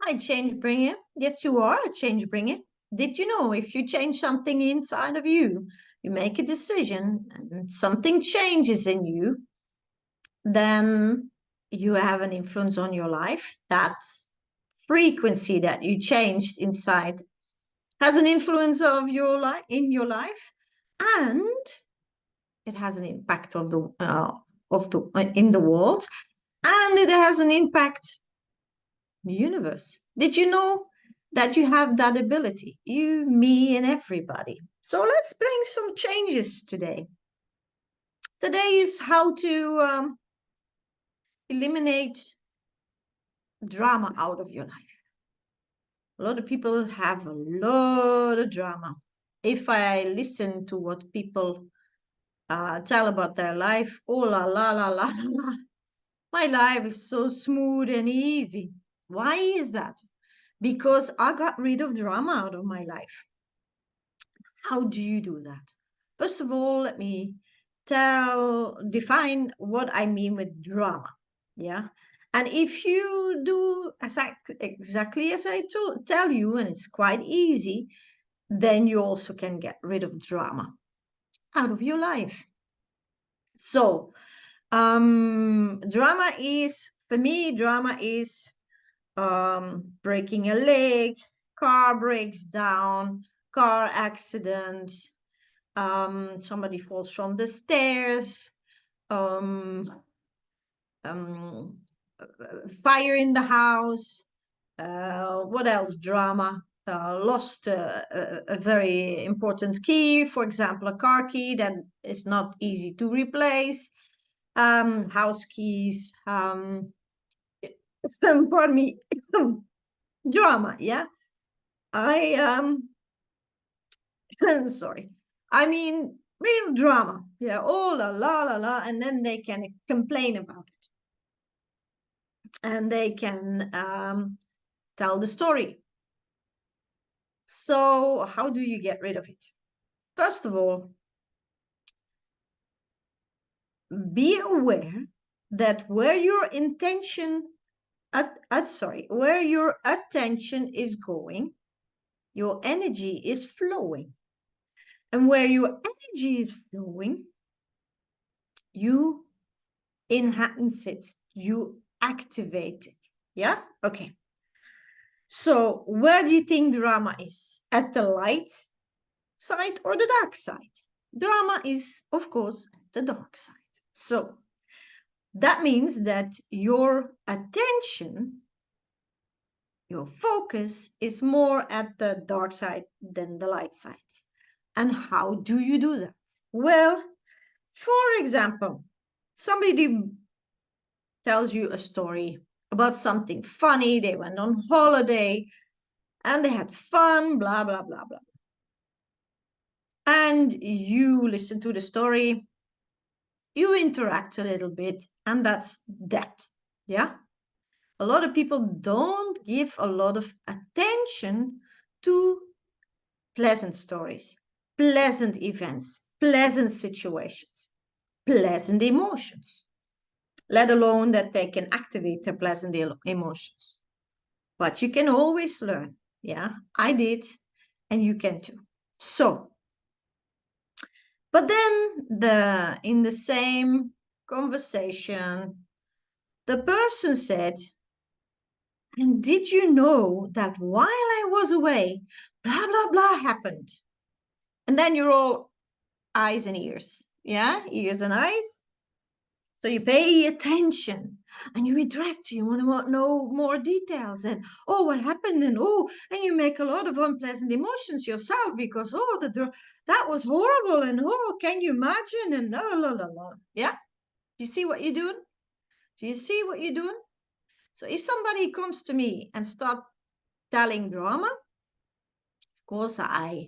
Hi, change bringer. Yes, you are a change bringer. Did you know if you change something inside of you, you make a decision and something changes in you, then you have an influence on your life. That frequency that you changed inside has an influence of your life in your life, and it has an impact of the in the world, and it has an impact the universe. Did you know that you have that ability? You, me, and everybody. So let's bring some changes today. Today is how to eliminate drama out of your life. A lot of people have a lot of drama. If I listen to what people tell about their life, oh la la la la la la, my life is so smooth and easy. Why is that? Because I got rid of drama out of my life. How do you do that? First of all, let me define what I mean with drama. Yeah. And if you do exactly as I tell you, and it's quite easy, then you also can get rid of drama out of your life. So, drama is breaking a leg, car breaks down, car accident, somebody falls from the stairs, um, um, fire in the house. What else? Drama. Lost a very important key, for example, a car key that is not easy to replace. House keys. Pardon me. Drama. Yeah. I sorry. I mean, real drama. Yeah, oh la la la la, and then they can complain about it, and they can tell the story. So, how do you get rid of it? First of all, be aware that where your attention is going, your energy is flowing, and where your energy is flowing, you enhance it, you activate it. Yeah? Okay. So, where do you think drama is? At the light side or the dark side? Drama is, of course, the dark side. So, that means that your attention, your focus is more at the dark side than the light side. And how do you do that? Well, for example, somebody tells you a story about something funny. They went on holiday and they had fun, blah, blah, blah, blah. And you listen to the story, you interact a little bit, and that's that. Yeah. A lot of people don't give a lot of attention to pleasant stories, pleasant events, pleasant situations, pleasant emotions, let alone that they can activate the pleasant emotions. But you can always learn. Yeah, I did, and you can too. So, but then in the same conversation, the person said, and did you know that while I was away, blah, blah, blah happened? And then you're all eyes and ears. Yeah, ears and eyes. So you pay attention and you interact. You want to know more details and oh, what happened and oh, and you make a lot of unpleasant emotions yourself because oh, that was horrible and oh, can you imagine and la la la la. Yeah, you see what you're doing? Do you see what you're doing? So if somebody comes to me and start telling drama, of course I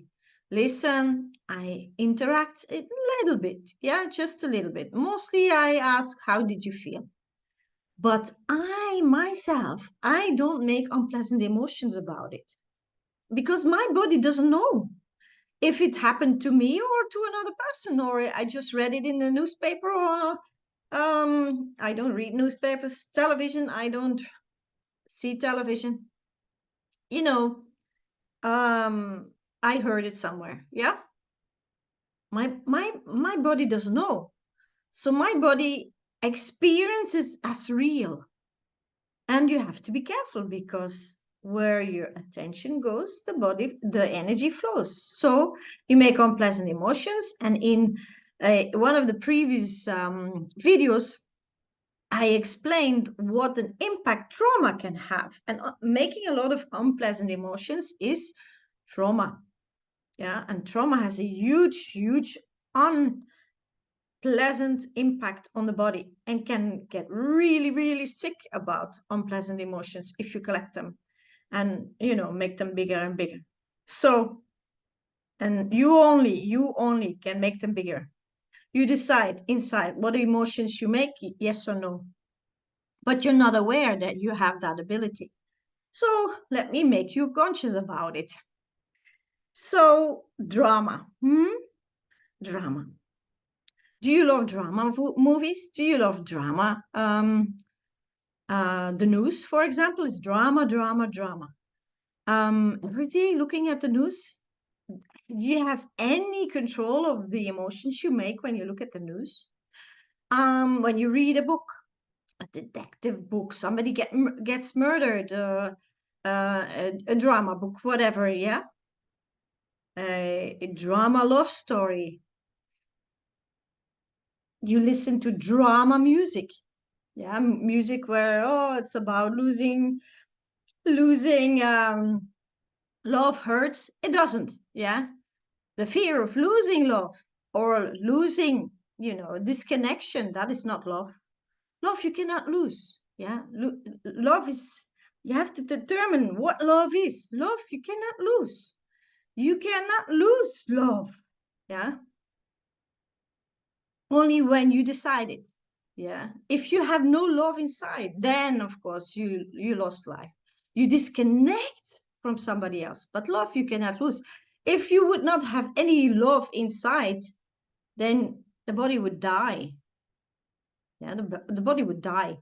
listen, I interact a little bit. Yeah, just a little bit. Mostly I ask, how did you feel? But I myself, I don't make unpleasant emotions about it because my body doesn't know if it happened to me or to another person, or I just read it in the newspaper, or I don't read newspapers, television, I don't see television. You know, I heard it somewhere. Yeah. My body doesn't know. So my body experiences as real. And you have to be careful because where your attention goes, the energy flows. So you make unpleasant emotions. And in one of the previous videos, I explained what an impact trauma can have. And making a lot of unpleasant emotions is trauma. Yeah. And trauma has a huge, huge unpleasant impact on the body and can get really, really sick about unpleasant emotions if you collect them and, make them bigger and bigger. So, and you only can make them bigger. You decide inside what emotions you make, yes or no. But you're not aware that you have that ability. So let me make you conscious about it. So, drama. Drama. Do you love drama movies? Do you love drama? The news, for example, is drama, drama, drama. Every day looking at the news, do you have any control of the emotions you make when you look at the news? When you read a book, a detective book, somebody gets murdered, a drama book, whatever, yeah? A drama love story. You listen to drama music, yeah? Music where, it's about losing, love hurts. It doesn't, yeah? The fear of losing love or losing, disconnection, that is not love. Love you cannot lose. Yeah. Love is, you have to determine what love is. Love you cannot lose. You cannot lose love. Yeah. Only when you decide it. Yeah. If you have no love inside, then of course you lost life. You disconnect from somebody else, but love you cannot lose. If you would not have any love inside, then the body would die. Yeah, the body would die,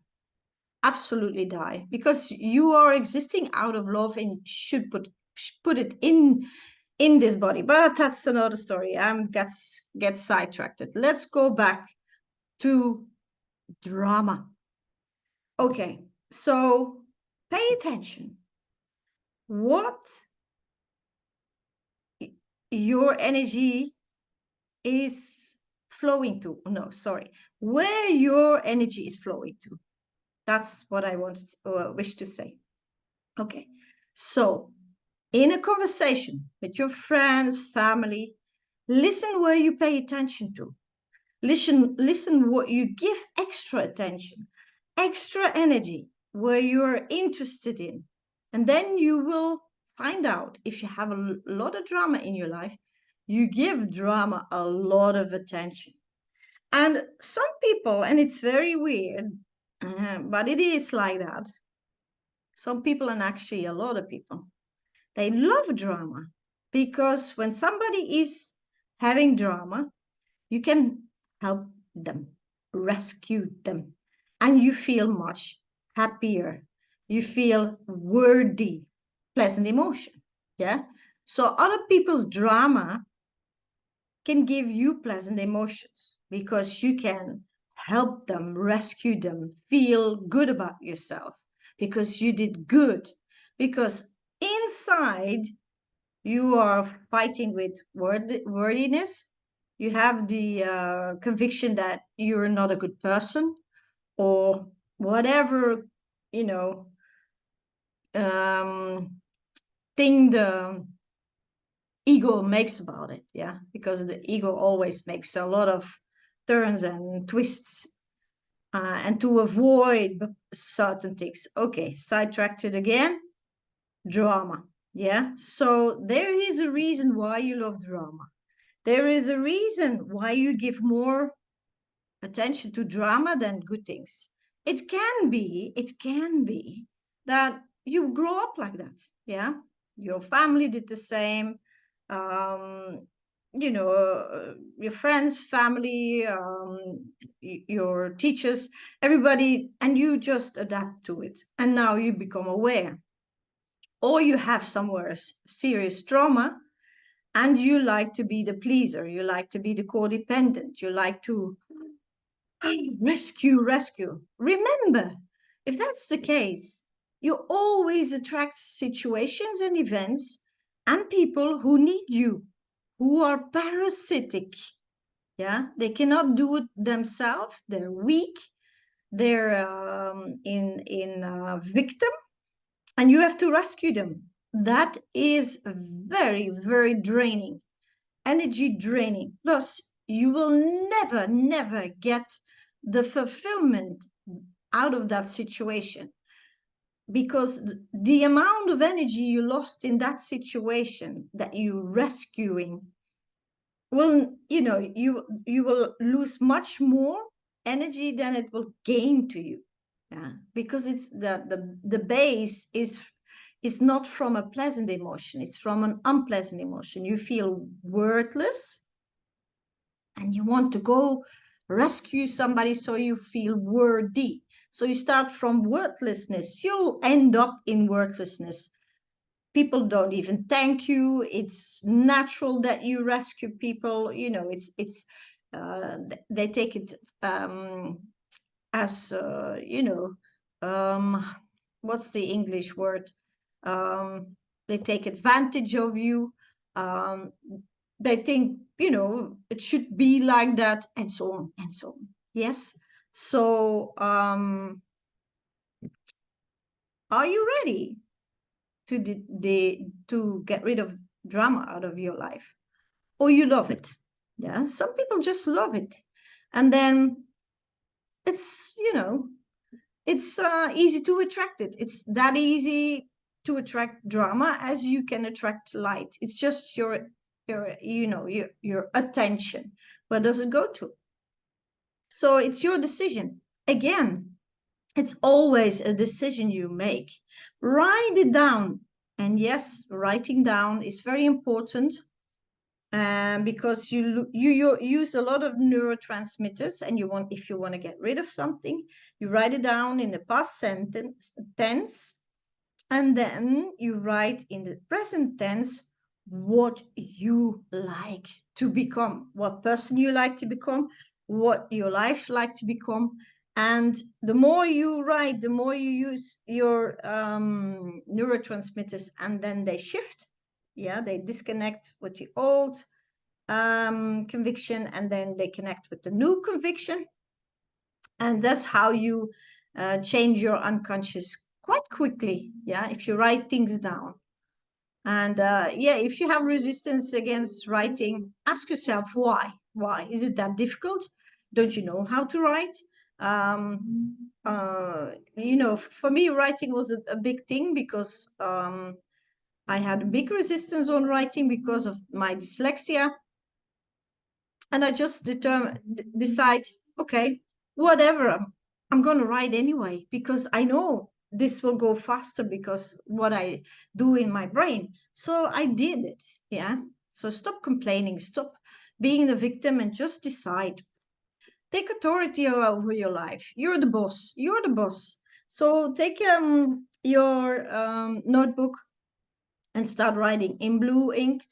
absolutely die, because you are existing out of love and should put it in this body. But that's another story. I'm get sidetracked. Let's go back to drama. Okay, so pay attention. What your energy is flowing to. No, sorry. Where your energy is flowing to. That's what I wish to say. Okay, so in a conversation with your friends, family, listen where you pay attention to. Listen what you give extra attention, extra energy, where you're interested in. And then you will find out if you have a lot of drama in your life, you give drama a lot of attention. And some people, and it's very weird, but it is like that. Some people, and actually a lot of people, they love drama because when somebody is having drama, you can help them, rescue them, and you feel much happier. You feel worthy, pleasant emotion. Yeah. So other people's drama can give you pleasant emotions because you can help them, rescue them, feel good about yourself because you did good. Because inside, you are fighting with worthiness. You have the conviction that you're not a good person or whatever, you know, um, thing the ego makes about it. Yeah, because the ego always makes a lot of turns and twists and to avoid certain things. Okay, sidetracked it again. Drama. Yeah, so there is a reason why you love drama. There is a reason why you give more attention to drama than good things. It can be that you grow up like that. Yeah. Your family did the same. Um, your friends, family, your teachers, everybody, and you just adapt to it. And now you become aware or you have somewhere serious trauma, and you like to be the pleaser, you like to be the codependent, you like to rescue. Remember, if that's the case, you always attract situations and events and people who need you, who are parasitic. Yeah, they cannot do it themselves. They're weak. They're in victim, and you have to rescue them. That is very, very draining, energy draining. Plus, you will never get the fulfillment out of that situation, because the amount of energy you lost in that situation that you rescuing will, you will lose much more energy than it will gain to you. Yeah, because it's the base is not from a pleasant emotion, it's from an unpleasant emotion. You feel worthless and you want to go rescue somebody, so you feel worthy. So you start from worthlessness, you'll end up in worthlessness. People don't even thank you. It's natural that you rescue people. They take it as what's the English word? They take advantage of you. Um, they think, it should be like that, and so on and so on. Yes. So, are you ready to get rid of drama out of your life? Or you love it? Yeah. Some people just love it. And then it's, it's easy to attract it. It's that easy to attract drama as you can attract light. It's just your attention. Where does it go to? So it's your decision. Again, it's always a decision you make. Write it down. And yes, writing down is very important, because you use a lot of neurotransmitters, and if you want to get rid of something, you write it down in the past tense, and then you write in the present tense what you like to become, what person you like to become, what your life like to become. And the more you write, the more you use your neurotransmitters, and then they shift. Yeah, they disconnect with the old conviction, and then they connect with the new conviction. And that's how you change your unconscious quite quickly. Yeah, if you write things down. And yeah, if you have resistance against writing, ask yourself why. Why is it that difficult? Don't you know how to write? For me, writing was a big thing, because I had a big resistance on writing because of my dyslexia. And I just decide, okay, whatever, I'm going to write anyway, because I know this will go faster because what I do in my brain. So I did it. Yeah. So stop complaining, stop being the victim, and just decide. Take authority over your life. You're the boss. You're the boss. So take your notebook and start writing in blue ink.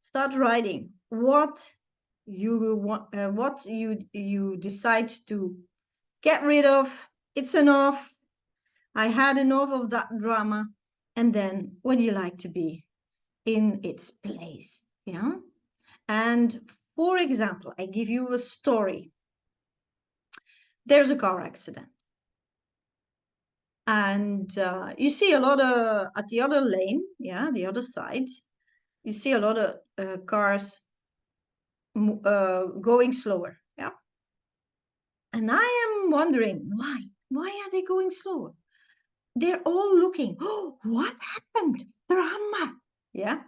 Start writing what you want, what you decide to get rid of. It's enough. I had enough of that drama. And then what do you like to be in its place? Yeah. And for example, I give you a story. There's a car accident. And you see a lot of, at the other lane, yeah, the other side, you see a lot of cars going slower. Yeah. And I am wondering why. Why are they going slower? They're all looking, oh, what happened? Drama. Yeah.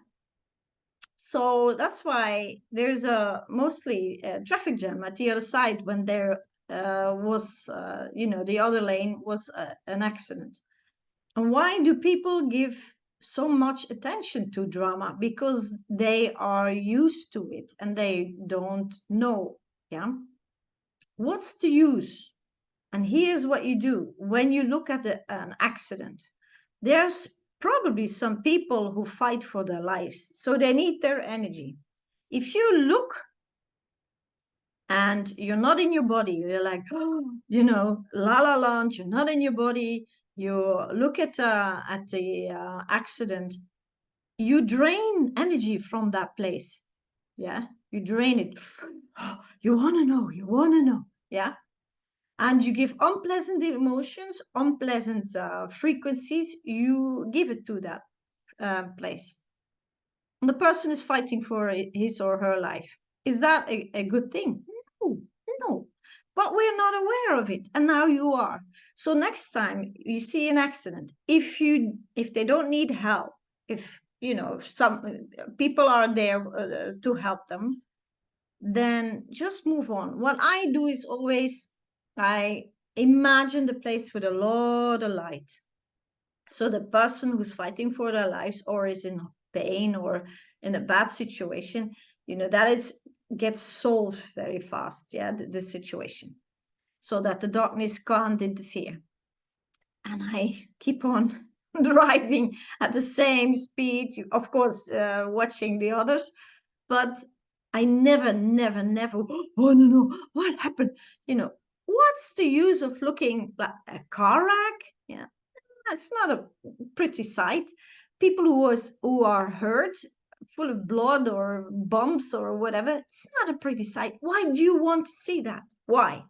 So that's why there's mostly a traffic jam at the other side when there was, the other lane was an accident. And why do people give so much attention to drama? Because they are used to it and they don't know. Yeah. What's the use? And here's what you do when you look at an accident. There's probably some people who fight for their lives, so they need their energy. If you look and you're not in your body, you're like, oh, la la land, you're not in your body. You look at the accident, you drain energy from that place. Yeah, you drain it. You want to know. Yeah, and you give unpleasant emotions, unpleasant frequencies. You give it to that place. And the person is fighting for his or her life. Is that a good thing? No, no. But we're not aware of it, and now you are. So next time you see an accident, if they don't need help, if some people are there to help them, then just move on. What I do is always I imagine the place with a lot of light. So the person who's fighting for their lives or is in pain or in a bad situation, that it gets solved very fast, yeah, the situation, so that the darkness can't interfere. And I keep on driving at the same speed, of course, watching the others, but I never, never, never, oh no, what happened? What's the use of looking like a car wreck? Yeah, it's not a pretty sight. People who are hurt, full of blood or bumps or whatever, it's not a pretty sight. Why do you want to see that? Why?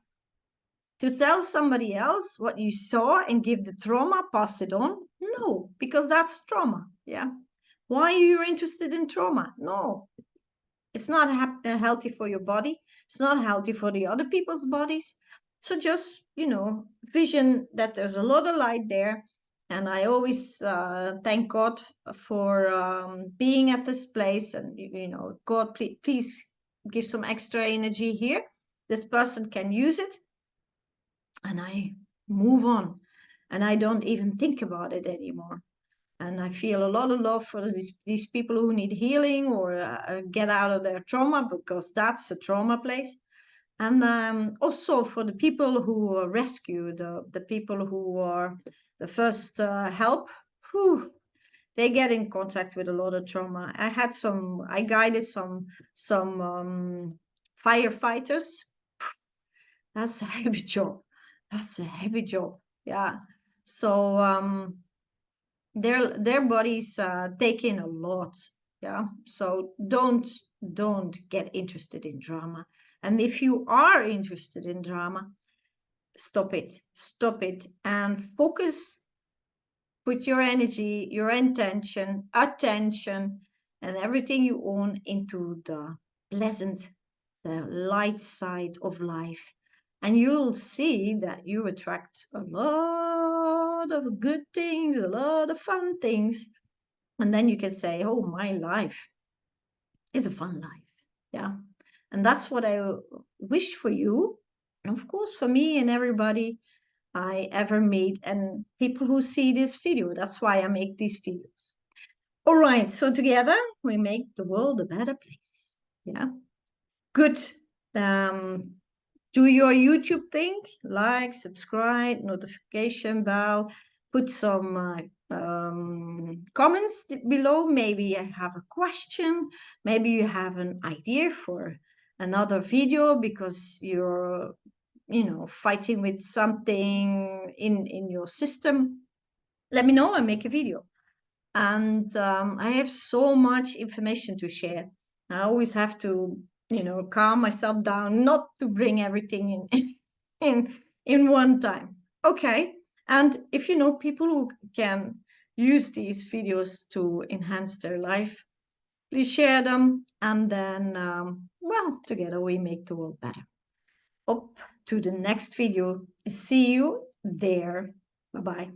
To tell somebody else what you saw and give the trauma, pass it on? No, because that's trauma. Yeah. Why are you interested in trauma? No, it's not healthy for your body. It's not healthy for the other people's bodies. So just, vision that there's a lot of light there. And I always thank God for being at this place. And, God, please give some extra energy here. This person can use it. And I move on. And I don't even think about it anymore. And I feel a lot of love for these people who need healing or get out of their trauma, because that's a trauma place. And also for the people who rescue, the people who are the first help, whew, they get in contact with a lot of trauma. I guided some firefighters. That's a heavy job. That's a heavy job. Yeah. So their bodies take in a lot. Yeah, so don't get interested in drama. And if you are interested in drama, stop it and focus. Put your energy, your intention, attention, and everything you own into the pleasant, the light side of life. And you'll see that you attract a lot of good things, a lot of fun things. And then you can say, oh, my life is a fun life. Yeah. And that's what I wish for you. And of course, for me and everybody I ever meet and people who see this video. That's why I make these videos. All right. So together we make the world a better place. Yeah. Good. Do your YouTube thing, like, subscribe, notification bell, put some comments below. Maybe you have a question, maybe you have an idea for another video because you're, fighting with something in your system. Let me know and make a video. And I have so much information to share. I always have to, calm myself down, not to bring everything in in one time. Okay. And if you know people who can use these videos to enhance their life, please share them. And then, well, together we make the world better. Up to the next video. See you there. Bye-bye.